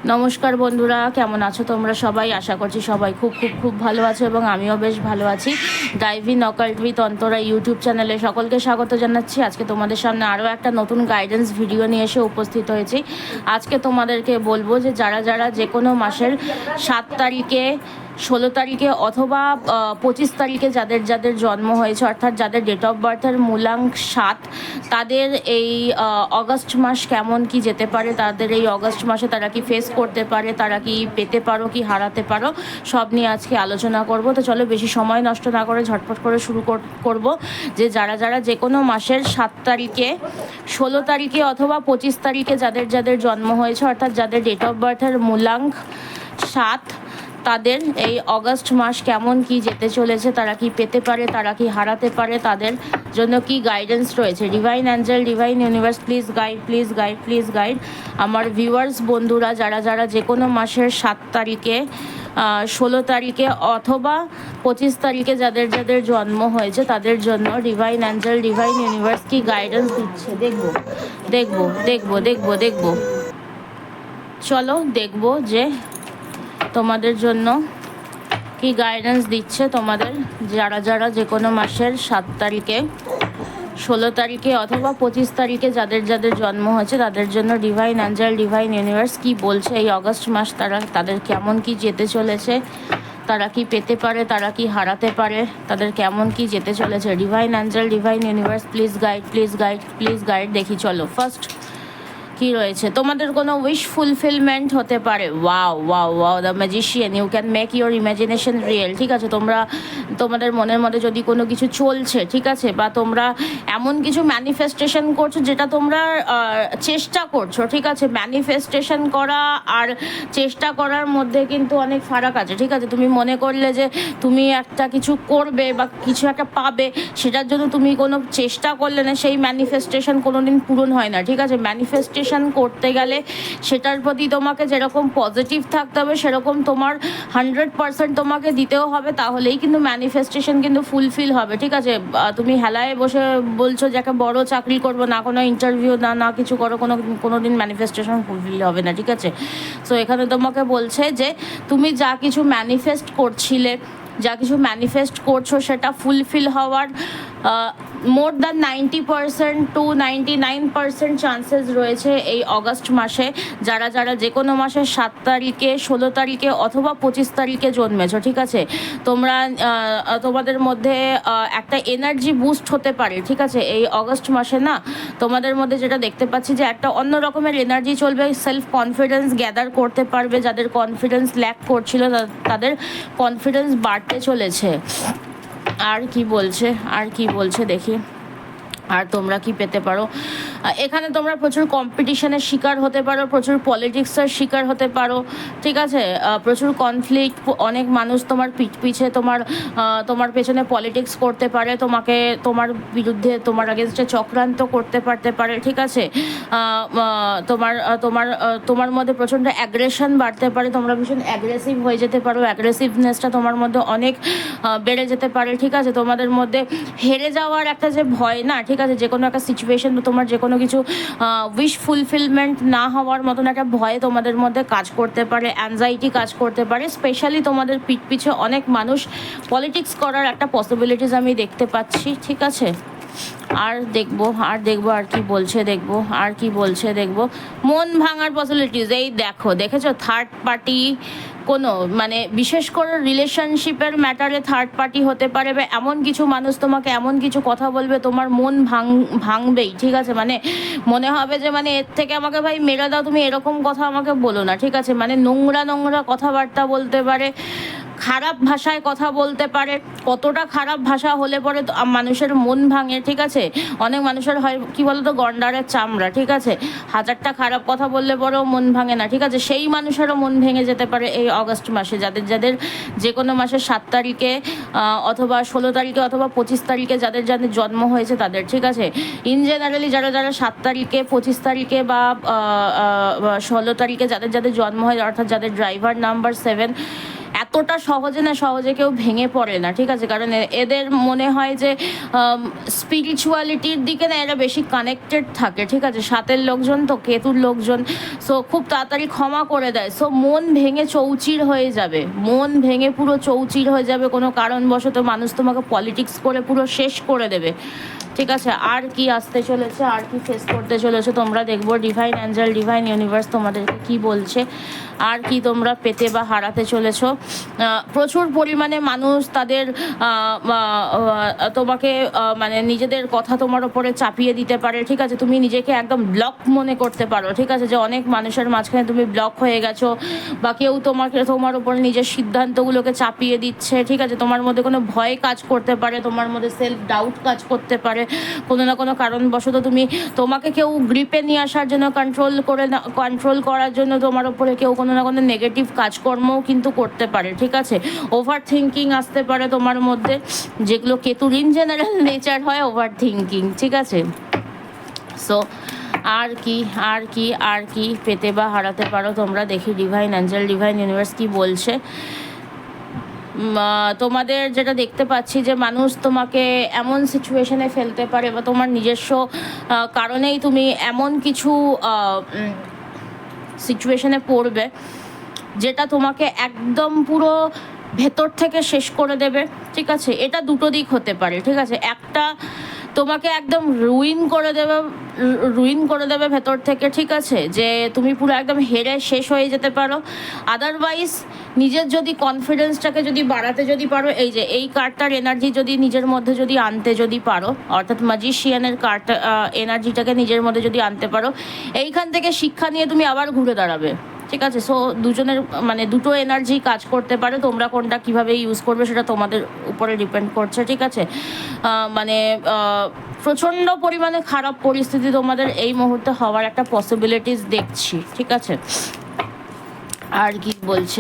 নমস্কার বন্ধুরা, কেমন আছো তোমরা সবাই? আশা করছি সবাই খুব খুব খুব ভালো আছো এবং আমিও বেশ ভালো আছি। Dive in occult with Antara YouTube চ্যানেলে সকলকে স্বাগত জানাচ্ছি। আজকে তোমাদের সামনে আরও একটা নতুন গাইডেন্স ভিডিও নিয়ে এসে উপস্থিত হয়েছি। আজকে তোমাদেরকে বলবো যে যারা যারা যে কোনো মাসের 7 তারিখে, 16 তারিখে অথবা 25 তারিখে যাদের যাদের জন্ম হয়েছে, অর্থাৎ যাদের ডেট অফ বার্থের মূলাঙ্ক 7, তাদের এই অগস্ট মাস কেমন কি যেতে পারে, তাদের এই অগস্ট মাসে তারা কি ফেস করতে পারে, তারা কি পেতে পারো কি হারাতে পারো, সব নিয়ে আজকে আলোচনা করব। তো চলো বেশি সময় নষ্ট না করে ঝটপট করে শুরু করব। যে যারা যারা যে কোনো মাসের 7 তারিখে, 16 তারিখে অথবা 25 তারিখে যাদের যাদের জন্ম হয়েছে, অর্থাৎ যাদের ডেট অফ বার্থের মূলাঙ্ক 7, তাদের এই অগস্ট মাস কেমন কি যেতে চলেছে, তারা কি পেতে পারে, তারা কি হারাতে পারে, তাদের জন্য কি গাইডেন্স রয়েছে। Divine Angel, divine universe, please guide, please guide, please guide আমার ভিউয়ার্স বন্ধুরা যারা যারা যে কোনো মাসের 7 তারিখে, 16 তারিখে অথবা 25 তারিখে যাদের যাদের জন্ম হয়েছে, তাদের জন্য ডিভাইন অ্যাঞ্জেল, ডিভাইন ইউনিভার্স কি গাইডেন্স দিচ্ছে দেখবো দেখবো দেখবো দেখবো দেখবো চলো দেখবো যে তোমাদের জন্য কি গাইডেন্স দিচ্ছে। তোমাদের যারা যারা যে কোনো মাসের 7 তারিখে, 16 তারিখে অথবা 25 তারিখে যাদের যাদের জন্ম হয়েছে, তাদের জন্য ডিভাইন অ্যাঞ্জেল, ডিভাইন ইউনিভার্স কি বলছে এই অগস্ট মাস, তাদের কেমন কি যেতে চলেছে, তারা কি পেতে পারে, তারা কি হারাতে পারে, তাদের কেমন কি যেতে চলেছে। Divine Angel, divine universe, please guide, please guide, please guide. দেখি চলো ফার্স্ট কি রয়েছে। তোমাদের কোনো উইশ ফুলফিলমেন্ট হতে পারে। Wow wow wow, the magician, you can make your imagination real. ঠিক আছে, তোমাদের মনের মধ্যে যদি কোনো কিছু চলছে, ঠিক আছে, বা তোমরা এমন কিছু ম্যানিফেস্টেশন করছো যেটা তোমরা চেষ্টা করছো, ঠিক আছে। ম্যানিফেস্টেশন করা আর চেষ্টা করার মধ্যে কিন্তু অনেক ফারাক আছে, ঠিক আছে। তুমি মনে করলে যে তুমি একটা কিছু করবে বা কিছু একটা পাবে, সেটার জন্য তুমি কোনো চেষ্টা করলে না, সেই ম্যানিফেস্টেশন কোনোদিন পূরণ হয় না, ঠিক আছে। ম্যানিফেস্টেশন করতে গেলে সেটার প্রতি তোমাকে যেরকম পজিটিভ থাকতে হবে, সেরকম তোমার 100% তোমাকে দিতেও হবে, তাহলেই কিন্তু ম্যানিফেস্টেশন কিন্তু ফুলফিল হবে, ঠিক আছে। তুমি হেলায় বসে বলছো যে একটা বড় চাকরি করবো, না কোনো ইন্টারভিউ না কিছু করো, কোনো দিন ম্যানিফেস্টেশন ফুলফিল হবে না, ঠিক আছে। সো এখানে তোমাকে বলছে যে তুমি যা কিছু ম্যানিফেস্ট করছিলে, যা কিছু ম্যানিফেস্ট করছো, সেটা ফুলফিল হওয়ার মোর দ্যান 90% টু 99% চান্সেস রয়েছে এই অগস্ট মাসে। যারা যারা যে কোনো মাসের 7 তারিখে, 16 তারিখে অথবা 25 তারিখে জন্মেছো, ঠিক আছে, তোমাদের মধ্যে একটা এনার্জি বুস্ট হতে পারে, ঠিক আছে। এই অগস্ট মাসে না তোমাদের মধ্যে যেটা দেখতে পাচ্ছি যে একটা অন্য রকমের এনার্জি চলবে, সেলফ কনফিডেন্স গ্যাদার করতে পারবে। যাদের কনফিডেন্স ল্যাক করছিল, তাদের কনফিডেন্স বাড়তে চলেছে। আর কি বলছে, আর কি বলছে দেখি। আর তোমরা কি পেতে পারো, এখানে তোমরা প্রচুর কম্পিটিশনের শিকার হতে পারো, প্রচুর পলিটিক্সের শিকার হতে পারো, ঠিক আছে। প্রচুর কনফ্লিক্ট, অনেক মানুষ তোমার পিছে তোমার পেছনে পলিটিক্স করতে পারে, তোমার বিরুদ্ধে, তোমার আগেনস্টে চক্রান্ত করতে পারে, ঠিক আছে। তোমার মধ্যে প্রচণ্ড অ্যাগ্রেশন বাড়তে পারে, তোমরা ভীষণ অ্যাগ্রেসিভ হয়ে যেতে পারো, অ্যাগ্রেসিভনেসটা তোমার মধ্যে অনেক বেড়ে যেতে পারে, ঠিক আছে। তোমাদের মধ্যে হেরে যাওয়ার একটা যে ভয় না, ঠিক আছে, যে কোনো একটা সিচুয়েশন, তোমার যে কোনো কিছু উইশ ফুলফিলমেন্ট না হওয়ার মতন একটা ভয় তোমাদের মধ্যে কাজ করতে পারে, অ্যাংজাইটি কাজ করতে পারে। স্পেশালি তোমাদের পিছে অনেক মানুষ পলিটিক্স করার একটা পসিবিলিটিস আমি দেখতে পাচ্ছি, ঠিক আছে। আর দেখবো আর কি বলছে দেখবো, আর কি বলছে দেখবো। মন ভাঙার পসিবিলিটিস, এই দেখেছো থার্ড পার্টি, কোনো মানে বিশেষ করে রিলেশনশিপের ম্যাটারে থার্ড পার্টি হতে পারে, বা এমন কিছু মানুষ তোমাকে এমন কিছু কথা বলবে, তোমার মন ভাঙবেই, ঠিক আছে। মানে মনে হবে যে মানে এর থেকে আমাকে ভাই মেরে দাও, তুমি এরকম কথা আমাকে বলো না, ঠিক আছে। মানে নোংরা কথাবার্তা বলতে পারে, খারাপ ভাষায় কথা বলতে পারে। কতটা খারাপ ভাষা হলে পরে মানুষের মন ভাঙে, ঠিক আছে। অনেক মানুষের হয় কি বলতো, গন্ডারের চামড়া, ঠিক আছে। হাজারটা খারাপ কথা বললে পরেও মন ভাঙে না, ঠিক আছে। সেই মানুষেরও মন ভেঙে যেতে পারে এই অগস্ট মাসে, যাদের যাদের যে কোনো মাসের 7 তারিখে অথবা 16 তারিখে অথবা 25 তারিখে যাদের যাদের জন্ম হয়েছে তাদের, ঠিক আছে। ইন জেনারেলি যারা যারা 7 তারিখে, 25 তারিখে বা 16 তারিখে যাদের যাদের জন্ম হয়, অর্থাৎ যাদের ড্রাইভার নাম্বার 7, এত এতটা সহজে কেউ ভেঙে পড়ে না, ঠিক আছে? কারণ এদের মনে হয় যে স্পিরিচুয়ালিটির দিকে না এরা বেশি কানেক্টেড থাকে, ঠিক আছে? সাতের লোকজন তো, কেতুর লোকজন, সো খুব তাড়াতাড়ি ক্ষমা করে দেয়। সো মন ভেঙে চৌচির হয়ে যাবে, মন ভেঙে পুরো চৌচির হয়ে যাবে, কোনো কারণবশত মানুষ তোমাকে পলিটিক্স করে পুরো শেষ করে দেবে, ঠিক আছে? আর কি আসতে চলেছে, আর কি ফেস করতে চলেছে তোমরা দেখবো। ডিভাইন অ্যাঞ্জেল, ডিভাইন ইউনিভার্স তোমাদেরকে কি বলছে, আর কি তোমরা পেতে বা হারাতে চলেছো। প্রচুর পরিমাণে মানুষ তাদের তোমাকে মানে নিজেদের কথা তোমার ওপরে চাপিয়ে দিতে পারে, ঠিক আছে? তুমি নিজেকে একদম ব্লক মনে করতে পারো, ঠিক আছে? যে অনেক মানুষের মাঝখানে তুমি ব্লক হয়ে গেছো, বা কেউ তোমার উপরে নিজের সিদ্ধান্তগুলোকে চাপিয়ে দিচ্ছে, ঠিক আছে? তোমার মধ্যে কোনো ভয় কাজ করতে পারে, তোমার মধ্যে সেলফ ডাউট কাজ করতে পারে, কোনো না কোনো কারণবশত তোমাকে কেউ গ্রিপে নিয়ে আসার জন্য, কন্ট্রোল করার জন্য তোমার উপরে কেউ কোনো না কোনো নেগেটিভ কাজকর্মও কিন্তু করতে পারে, ঠিক আছে? ওভার থিঙ্কিং আসতে পারে তোমার মধ্যে, যেগুলো কেতুর ইন জেনারেল নেচার হয় ওভার থিঙ্কিং, ঠিক আছে? সো আর কি পেতে বা হারাতে পারো তোমরা, দেখি ডিভাইন অ্যাঞ্জেল, ডিভাইন ইউনিভার্স কি বলছে। তোমাদের যেটা দেখতে পাচ্ছি যে মানুষ তোমাকে এমন সিচুয়েশনে ফেলতে পারে, বা তোমার নিজস্ব কারণেই তুমি এমন কিছু সিচুয়েশনে পড়বে যেটা তোমাকে একদম পুরো ভেতর থেকে শেষ করে দেবে, ঠিক আছে? এটা দুটো দিক হতে পারে, ঠিক আছে? একটা, তোমাকে একদম রুইন করে দেবে ভেতর থেকে, ঠিক আছে? যে তুমি পুরো একদম হেরে শেষ হয়ে যেতে পারো। আদারওয়াইজ নিজের যদি কনফিডেন্সটাকে যদি বাড়াতে যদি পারো, এই যে এই কার্ডটার এনার্জি যদি নিজের মধ্যে যদি আনতে যদি পারো, অর্থাৎ ম্যাজিশিয়ানের কার্ডটা এনার্জিটাকে নিজের মধ্যে যদি আনতে পারো, এইখান থেকে শিক্ষা নিয়ে তুমি আবার ঘুরে দাঁড়াবে, ঠিক আছে? সো দুজনের মানে দুটো এনার্জি কাজ করতে পারে, তোমরা কোনটা কিভাবে ইউজ করবে সেটা তোমাদের উপরে ডিপেন্ড করছে, ঠিক আছে? মানে প্রচণ্ড পরিমাণে খারাপ পরিস্থিতি তোমাদের এই মুহূর্তে হওয়ার একটা পসিবিলিটিস দেখছি, ঠিক আছে? আর কি বলছে,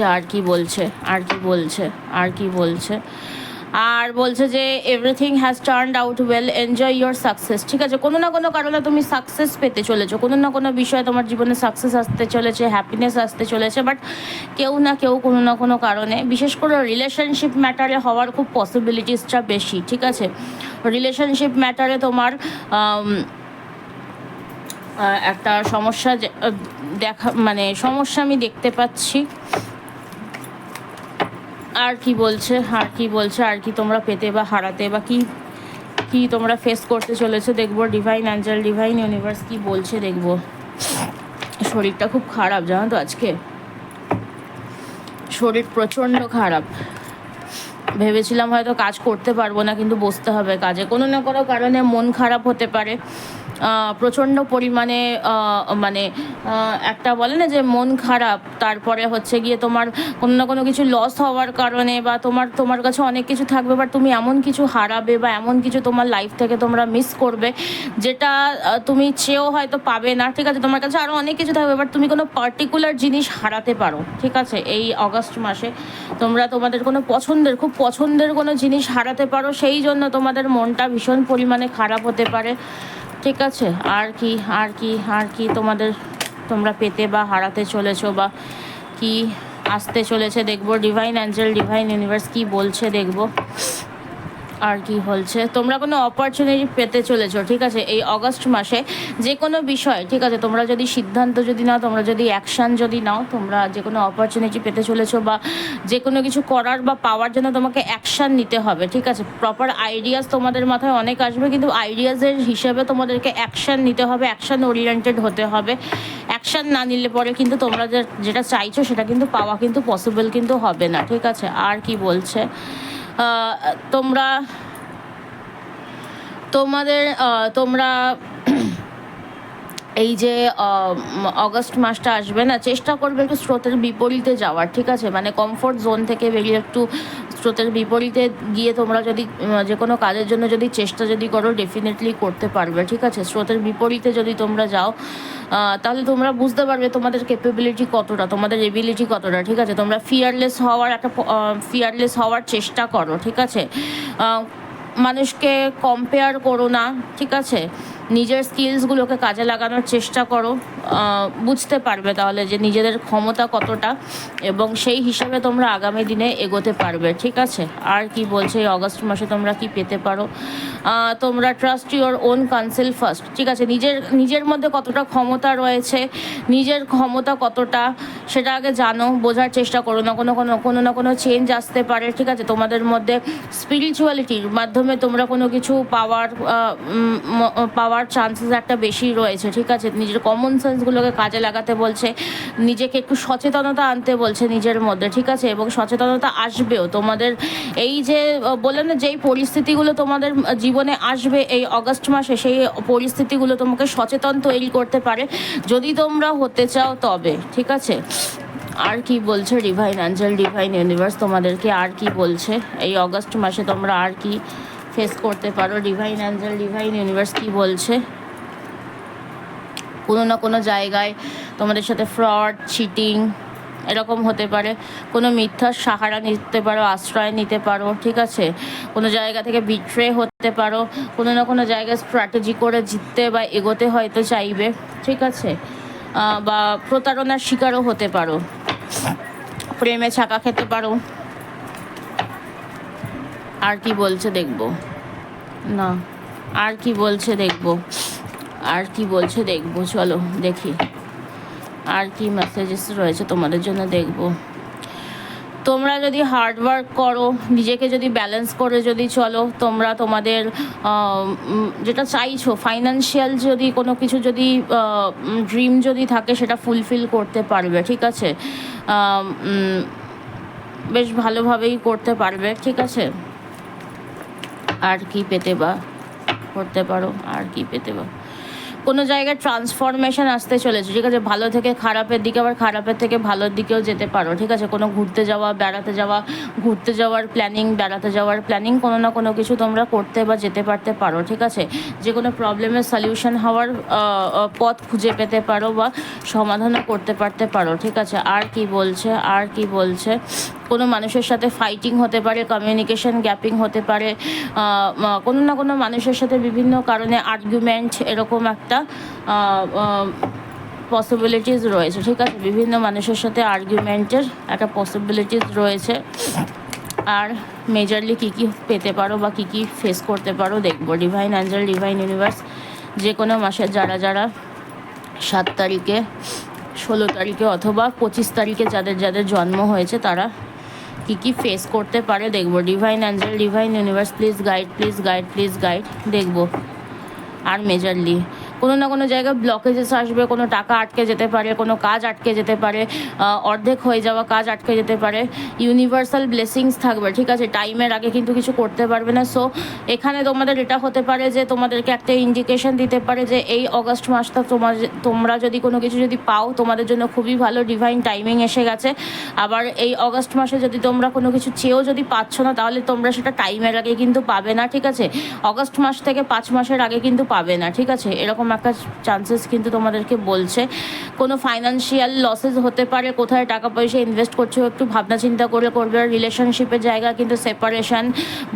আর বলছে যে everything has turned out well, enjoy your success, ঠিক আছে? কোনো না কোনো কারণে তুমি সাকসেস পেতে চলেছো, কোনো না কোনো বিষয়ে তোমার জীবনে সাকসেস আসতে চলেছে, হ্যাপিনেস আসতে চলেছে, বাট কেউ না কেউ কোনো না কোনো কারণে, বিশেষ করে রিলেশনশিপ ম্যাটারে হওয়ার খুব পসিবিলিটিসটা বেশি, ঠিক আছে? রিলেশনশিপ ম্যাটারে তোমার একটা সমস্যা সমস্যা আমি দেখতে পাচ্ছি। আর কি বলছে তোমরা পেতে বা হারাতে, বা কি তোমরা ফেস করতে চলেছো দেখবো। ডিভাইন অ্যাঞ্জেল, ডিভাইন ইউনিভার্স কি বলছে দেখবো। শরীরটা খুব খারাপ জানো তো, আজকে শরীর প্রচণ্ড খারাপ। ভেবেছিলাম হয়তো কাজ করতে পারবো না, কিন্তু বসতে হবে কাজে, কোনো না কোনো কারণে মন খারাপ হতে পারে প্রচণ্ড পরিমাণে। মানে একটা বলে না যে মন খারাপ, তারপরে হচ্ছে গিয়ে তোমার কোনো না কোনো কিছু লস হওয়ার কারণে, বা তোমার কাছে অনেক কিছু থাকবে, বাট তুমি এমন কিছু হারাবে, বা এমন কিছু তোমার লাইফ থেকে তোমরা মিস করবে যেটা তুমি চেয়েও হয়তো পাবে না, ঠিক আছে? তোমার কাছে আরও অনেক কিছু থাকবে, বাট তুমি কোনো পার্টিকুলার জিনিস হারাতে পারো, ঠিক আছে? এই অগস্ট মাসে তোমরা তোমাদের কোনো খুব পছন্দের কোনো জিনিস হারাতে পারো, সেই জন্য তোমাদের মনটা ভীষণ পরিমাণে খারাপ হতে পারে, ঠিক আছে? আর কি তোমরা পেতে বা হারাতে চলেছো, বা কি আসতে চলেছে দেখবো। ডিভাইন অ্যাঞ্জেল, ডিভাইন ইউনিভার্স কি বলছে দেখবো। আর কি বলছে, তোমরা কোনো অপরচুনিটি পেতে চলেছো, ঠিক আছে? এই অগস্ট মাসে যে কোনো বিষয়, ঠিক আছে? তোমরা যদি সিদ্ধান্ত যদি নাও, তোমরা যদি অ্যাকশান যদি নাও, তোমরা যে কোনো অপরচুনিটি পেতে চলেছো, বা যে কোনো কিছু করার বা পাওয়ার জন্য তোমাকে অ্যাকশান নিতে হবে, ঠিক আছে? প্রপার আইডিয়াস তোমাদের মাথায় অনেক আসবে, কিন্তু আইডিয়াসের হিসেবে তোমাদেরকে অ্যাকশান নিতে হবে, অ্যাকশান ওরিয়েন্টেড হতে হবে। অ্যাকশান না নিলে পরে কিন্তু তোমরা যেটা চাইছো সেটা কিন্তু পাওয়া কিন্তু পসিবল কিন্তু হবে না, ঠিক আছে? আর কি বলছে, তোমরা এই যে অগস্ট মাসটা আসবে না, চেষ্টা করবে একটু স্রোতের বিপরীতে যাওয়ার, ঠিক আছে? মানে কমফোর্ট জোন থেকে বেরিয়ে একটু স্রোতের বিপরীতে গিয়ে তোমরা যদি যে কোনো কাজের জন্য যদি চেষ্টা যদি করো, ডেফিনেটলি করতে পারবে, ঠিক আছে? স্রোতের বিপরীতে যদি তোমরা যাও, তাহলে তোমরা বুঝতে পারবে তোমাদের ক্যাপাবিলিটি কতটা, তোমাদের এবিলিটি কতটা, ঠিক আছে? তোমরা ফিয়ারলেস হওয়ার চেষ্টা করো, ঠিক আছে? মানুষকে কম্পেয়ার করো না, ঠিক আছে? নিজের স্কিলসগুলোকে কাজে লাগানোর চেষ্টা করো, বুঝতে পারবে তাহলে যে নিজেদের ক্ষমতা কতটা, এবং সেই হিসাবে তোমরা আগামী দিনে এগোতে পারবে। ঠিক আছে, আর কি বলছে এই অগস্ট মাসে তোমরা কি পেতে পারো? তোমরা trust your own council first. ঠিক আছে, নিজের মধ্যে কতটা ক্ষমতা রয়েছে, নিজের ক্ষমতা কতটা সেটা আগে জানো, বোঝার চেষ্টা করো। কোনো না কোনো চেঞ্জ আসতে পারে। ঠিক আছে, তোমাদের মধ্যে স্পিরিচুয়ালিটির মাধ্যমে তোমরা কোনো কিছু পাওয়ার চান্সেস একটা বেশি রয়েছে। ঠিক আছে, নিজের কমন সেন্সগুলোকে কাজে লাগাতে বলছে, নিজেকে একটু সচেতনতা আনতে বলছে নিজের মধ্যে। ঠিক আছে, এবং সচেতনতা আসবেও তোমাদের। এই যে বললাম না, যেই পরিস্থিতিগুলো তোমাদের জীবনে আসবে এই অগস্ট মাসে, সেই পরিস্থিতিগুলো তোমাকে সচেতন তৈরি করতে পারে যদি তোমরা হতে চাও তবে। ঠিক আছে, আর কি বলছে ডিভাইন অ্যাঞ্জেল, ডিভাইন ইউনিভার্স তোমাদেরকে আর কি বলছে এই অগস্ট মাসে তোমরা আর কি ফেস করতে পারো? ডিভাইন অ্যাঞ্জেল, ডিভাইন ইউনিভার্স কি বলছে? কোনো না কোনো জায়গায় তোমাদের সাথে ফ্রড, চিটিং এরকম হতে পারে। কোনো মিথ্যার সাহারা নিতে পারো, আশ্রয় নিতে পারো। ঠিক আছে, কোনো জায়গা থেকে বিট্রে হতে পারো, কোনো না কোনো জায়গায় স্ট্র্যাটেজি করে জিততে বা এগোতে হয়তো চাইবে। ঠিক আছে, বা প্রতারণার শিকারও হতে পারো, প্রেমে ছাকা খেতে পারো। আর কি বলছে দেখবো না, আর কি বলছে দেখবো, আর কি বলছে দেখবো, চলো দেখি আর কি মেসেজেস রয়েছে তোমাদের জন্য। দেখবো তোমরা যদি হার্ডওয়ার্ক করো, নিজেকে যদি ব্যালেন্স করে যদি চলো, তোমরা তোমাদের যেটা চাইছো, ফাইন্যান্সিয়াল যদি কোনো কিছু যদি ড্রিম যদি থাকে সেটা ফুলফিল করতে পারবে। ঠিক আছে, বেশ ভালোভাবেই করতে পারবে। ঠিক আছে, আর কি পেতে বা করতে পারো, আর কি পেতে বা কোনো জায়গায় ট্রান্সফরমেশন আসতে চলেছে। ঠিক আছে, ভালো থেকে খারাপের দিকে, আবার খারাপের থেকে ভালোর দিকেও যেতে পারো। ঠিক আছে, কোনো ঘুরতে যাওয়া, বেড়াতে যাওয়া, ঘুরতে যাওয়ার প্ল্যানিং, বেড়াতে যাওয়ার প্ল্যানিং, কোনো না কোনো কিছু তোমরা করতে বা যেতে পারতে পারো। ঠিক আছে, যে কোনো প্রবলেমের সলিউশন হওয়ার পথ খুঁজে পেতে পারো বা সমাধানও করতে পারতে পারো। ঠিক আছে, আর কি বলছে, আর কি বলছে? কোনো মানুষের সাথে ফাইটিং হতে পারে, কমিউনিকেশন গ্যাপিং হতে পারে, কোনো না কোনো মানুষের সাথে বিভিন্ন কারণে আর্গুমেন্ট, এরকম একটা পসিবিলিটিস রয়েছে। ঠিক আছে, বিভিন্ন মানুষের সাথে আর্গুমেন্টের একটা পসিবিলিটিস রয়েছে। আর মেজরলি কী কী পেতে পারো বা কী কী ফেস করতে পারো দেখবো। ডিভাইন অ্যাঞ্জেল, ডিভাইন ইউনিভার্স যে কোনো মাসে যারা যারা 7 তারিখে, 16 তারিখে অথবা 25 তারিখে যাদের যাদের জন্ম হয়েছে তারা কী কী ফেস করতে পারে দেখবো। Divine Angel, divine universe please guide, please guide, please guide দেখবো। আর মেজরলি কোনো না কোনো জায়গায় ব্লকেজেস আসবে, কোনো টাকা আটকে যেতে পারে, কোনো কাজ আটকে যেতে পারে, অর্ধেক হয়ে যাওয়া কাজ আটকে যেতে পারে। ইউনিভার্সাল ব্লেসিংস থাকবে। ঠিক আছে, টাইমের আগে কিন্তু কিছু করতে পারবে না। সো এখানে তোমাদের এটা হতে পারে যে তোমাদেরকে একটা ইন্ডিকেশন দিতে পারে যে এই অগস্ট মাসটা তোমরা যদি কোনো কিছু যদি পাও, তোমাদের জন্য খুবই ভালো, ডিভাইন টাইমিং এসে গেছে। আবার এই অগস্ট মাসে যদি তোমরা কোনো কিছু চেয়েও যদি পাচ্ছ না, তাহলে তোমরা সেটা টাইমের আগে কিন্তু পাবে না। ঠিক আছে, অগস্ট মাস থেকে 5 মাসের আগে কিন্তু পাবে না। ঠিক আছে, এরকম একটা চান্সেস কিন্তু তোমাদেরকে বলছে। কোনো ফাইন্যান্সিয়াল লসেস হতে পারে, কোথায় টাকা পয়সা ইনভেস্ট করছো একটু ভাবনা চিন্তা করে করবে। আর রিলেশনশিপের জায়গা কিন্তু সেপারেশন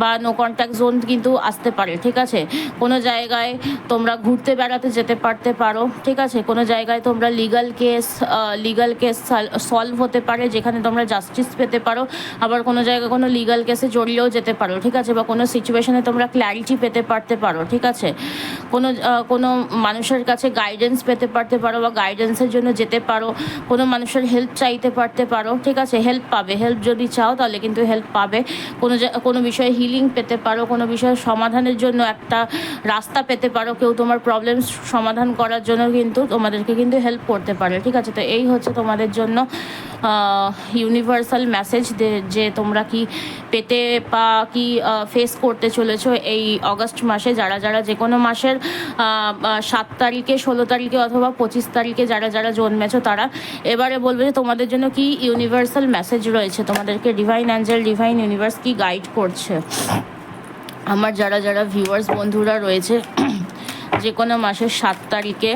বা নো কন্ট্যাক্ট জোন কিন্তু আসতে পারে। ঠিক আছে, কোনো জায়গায় তোমরা ঘুরতে বেড়াতে যেতে পারতে পারো। ঠিক আছে, কোনো জায়গায় তোমরা লিগাল কেস সলভ হতে পারে, যেখানে তোমরা জাস্টিস পেতে পারো। আবার কোনো জায়গায় কোনো লিগাল কেসে জড়িয়েও যেতে পারো। ঠিক আছে, বা কোনো সিচুয়েশনে তোমরা ক্ল্যারিটি পেতে পারতে পারো। ঠিক আছে, কোনো মানুষের কাছে গাইডেন্স পেতে পারতে পারো বা গাইডেন্সের জন্য যেতে পারো। কোনো মানুষের হেল্প চাইতে পারতে পারো। ঠিক আছে, হেল্প পাবে, হেল্প যদি চাও তাহলে কিন্তু হেল্প পাবে। কোনো বিষয়ে হিলিং পেতে পারো, কোনো বিষয়ে সমাধানের জন্য একটা রাস্তা পেতে পারো। কেউ তোমার প্রবলেম সমাধান করার জন্য কিন্তু তোমাদেরকে কিন্তু হেল্প করতে পারে। ঠিক আছে, তো এই হচ্ছে তোমাদের জন্য ইউনিভার্সাল মেসেজ যে তোমরা কি পেতে বা কি ফেস করতে চলেছো এই অগস্ট মাসে। যারা যারা যে কোনো মাসের 7 তারিখে, 16 তারিখে অথবা 25 তারিখে যারা যারা জন্মেছো তারা এবারে বলবে যে তোমাদের জন্য কি ইউনিভার্সাল মেসেজ রয়েছে, তোমাদেরকে ডিভাইন অ্যাঞ্জেল, ডিভাইন ইউনিভার্স কি গাইড করছে। আমার যারা যারা ভিউয়ার্স বন্ধুরা রয়েছে যে কোনো মাসের 7 তারিখে,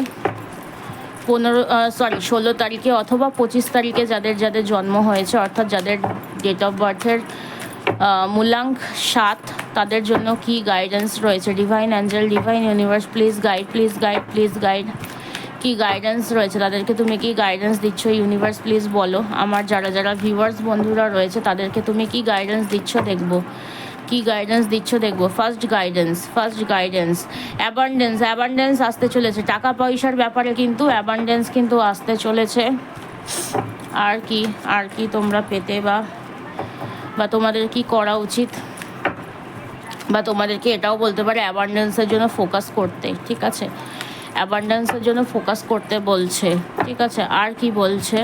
16 তারিখে অথবা 25 তারিখে যাদের যাদের জন্ম হয়েছে, অর্থাৎ যাদের ডেট অফ বার্থের মূলাঙ্ক 7 তাদের জন্য কি গাইডেন্স রয়েছে। Divine Angel, divine universe, please guide, please guide, please guide. কি গাইডেন্স রয়েছে তাদেরকে, তুমি কি গাইডেন্স দিচ্ছ ইউনিভার্স প্লিজ বলো। আমার যারা যারা ভিউয়ার্স বন্ধুরা রয়েছে তাদেরকে তুমি কি গাইডেন্স দিচ্ছ দেখবো, কি গাইডেন্স দিচ্ছ দেখবো। ফার্স্ট গাইডেন্স অ্যাবান্ডেন্স আসতে চলেছে, টাকা পয়সার ব্যাপারে কিন্তু অ্যাবান্ডেন্স কিন্তু আসতে চলেছে। আর কি তোমরা পেতে বা তোমাদের কি করা উচিত, বা তোমাদেরকে এটাও বলতে পারে অ্যাবান্ডেন্সের জন্য ফোকাস করতে, ঠিক আছে, অ্যাবান্ডেন্সের জন্য ফোকাস করতে বলছে, ঠিক আছে। আর কি বলছে,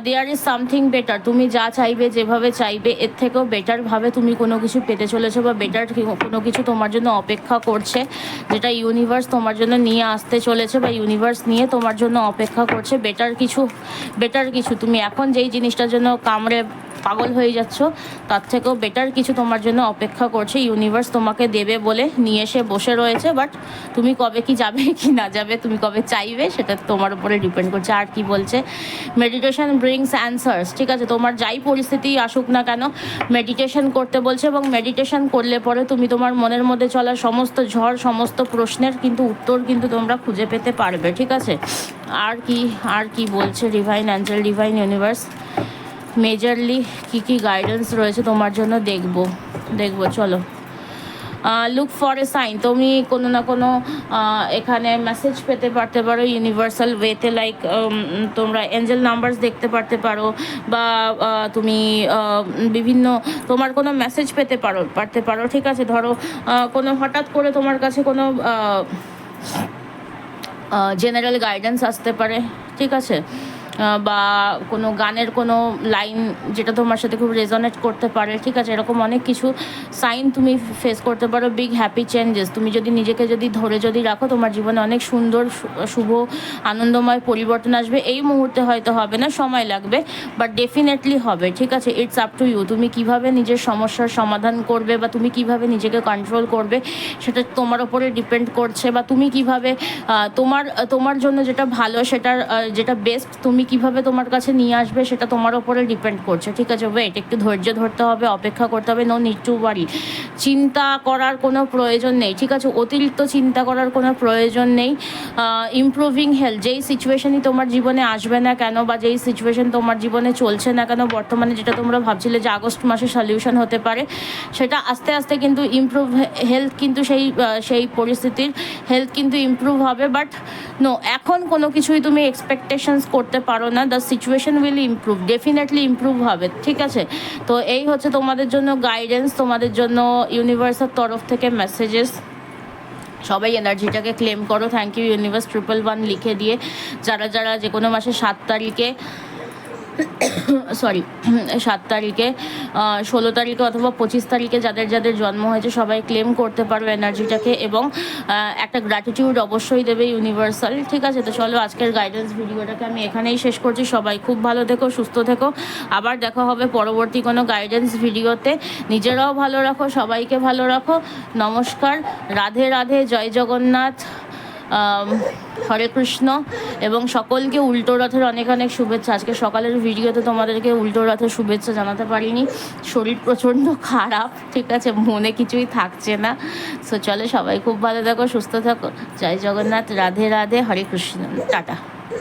দেয়ার ইজ সামথিং বেটার, তুমি যা চাইবে যেভাবে চাইবে এর থেকেও বেটারভাবে তুমি কোনো কিছু পেতে চলেছো, বা বেটার কোনো কিছু তোমার জন্য অপেক্ষা করছে, যেটা ইউনিভার্স তোমার জন্য নিয়ে আসতে চলেছে, বা ইউনিভার্স নিয়ে তোমার জন্য অপেক্ষা করছে। বেটার কিছু তুমি এখন যেই জিনিসটার জন্য কামড়ে পাগল হয়ে যাচ্ছ তার থেকেও বেটার কিছু তোমার জন্য অপেক্ষা করছে, ইউনিভার্স তোমাকে দেবে বলে নিয়ে এসে বসে রয়েছে। বাট তুমি কবে কি যাবে কি না যাবে, তুমি কবে চাইবে সেটা তোমার উপরে ডিপেন্ড করছে। আর কি বলছে, মেডিটেশন ব্রিংস অ্যান্সার্স, ঠিক আছে, তোমার যাই পরিস্থিতি আসুক না কেন মেডিটেশন করতে বলছে, এবং মেডিটেশন করলে পরে তুমি তোমার মনের মধ্যে চলা সমস্ত ঝড়, সমস্ত প্রশ্নের কিন্তু উত্তর কিন্তু তোমরা খুঁজে পেতে পারবে, ঠিক আছে। আর কি বলছে divine Angel, divine universe, majorly কি গাইডেন্স রয়েছে তোমার জন্য দেখবো চলো। লুক ফর এ সাইন, তুমি কোনো না কোনো এখানে মেসেজ পেতে পারতে পারো ইউনিভার্সাল ওয়েতে, লাইক তোমরা এঞ্জেল নাম্বারস দেখতে পারো, বা তুমি বিভিন্ন তোমার কোনো মেসেজ পেতে পারো, ঠিক আছে। ধরো কোনো হঠাৎ করে তোমার কাছে কোনো জেনারেল গাইডেন্স আসতে পারে, ঠিক আছে, বা কোনো গানের কোনো লাইন যেটা তোমার সাথে খুব রেজনেট করতে পারে, ঠিক আছে। এরকম অনেক কিছু সাইন তুমি ফেস করতে পারো। বিগ হ্যাপি চেঞ্জেস, তুমি যদি নিজেকে ধরে রাখো তোমার জীবনে অনেক সুন্দর শুভ আনন্দময় পরিবর্তন আসবে। এই মুহূর্তে হয়তো হবে না, সময় লাগবে, বাট ডেফিনেটলি হবে, ঠিক আছে। ইটস আপ টু ইউ, তুমি কিভাবে নিজের সমস্যার সমাধান করবে, বা তুমি কিভাবে নিজেকে কন্ট্রোল করবে সেটা তোমার ওপরে ডিপেন্ড করছে, বা তুমি কিভাবে তোমার জন্য যেটা ভালো, সেটার যেটা বেস্ট তুমি কিভাবে তোমার কাছে নিয়ে আসবে সেটা তোমার ওপরে ডিপেন্ড করছে, ঠিক আছে। ওয়েট, একটু ধৈর্য ধরতে হবে, অপেক্ষা করতে হবে। নো নিড টু ওয়ারি, চিন্তা করার কোনো প্রয়োজন নেই, ঠিক আছে, অতিরিক্ত চিন্তা করার কোনো প্রয়োজন নেই। ইমপ্রুভিং হেলথ, যেই সিচুয়েশনই তোমার জীবনে আসবে না কেন, বা যেই সিচুয়েশন তোমার জীবনে চলছে না কেন বর্তমানে, যেটা তোমরা ভাবছিলে যে আগস্ট মাসে সলিউশন হতে পারে, সেটা আস্তে আস্তে কিন্তু ইমপ্রুভ হেলথ, কিন্তু সেই পরিস্থিতির হেলথ কিন্তু ইমপ্রুভ হবে। বাট নো, এখন কোনো কিছুই তুমি এক্সপেকটেশনস করতে পারো না। The situation will improve, definitely improve হবে, ঠিক আছে। তো এই হচ্ছে তোমাদের জন্য গাইডেন্স, তোমাদের জন্য ইউনিভার্সের তরফ থেকে মেসেজেস। সবাই এনার্জিটাকে ক্লেম করো। থ্যাংক ইউ ইউনিভার্স 111 লিখে দিয়ে। যারা যে কোনো মাসে 7 তারিখে 7 তারিখে 16 তারিখে অথবা 25 তারিখে যাদের জন্ম হয়েছে সবাই ক্লেম করতে পারো এনার্জিটাকে, এবং একটা গ্র্যাটিটিউড অবশ্যই দেবে ইউনিভার্সাল, ঠিক আছে। তো চলো আজকের গাইডেন্স ভিডিওটাকে আমি এখানেই শেষ করছি। সবাই খুব ভালো থেকো, সুস্থ থেকো, আবার দেখা হবে পরবর্তী কোনো গাইডেন্স ভিডিওতে। নিজেরাও ভালো রাখো, সবাইকে ভালো রাখো। নমস্কার, রাধে রাধে, জয় জগন্নাথ, হরে কৃষ্ণ, এবং সকলকে উল্টো রথের অনেক অনেক শুভেচ্ছা। আজকে সকালের ভিডিওতে তোমাদেরকে উল্টো রথের শুভেচ্ছা জানাতে পারিনি, শরীর প্রচণ্ড খারাপ, ঠিক আছে, মনে কিছুই থাকছে না। সো চলে, সবাই খুব ভালো থাকো, সুস্থ থাকো, জয় জগন্নাথ, রাধে রাধে, হরে কৃষ্ণ, টাটা।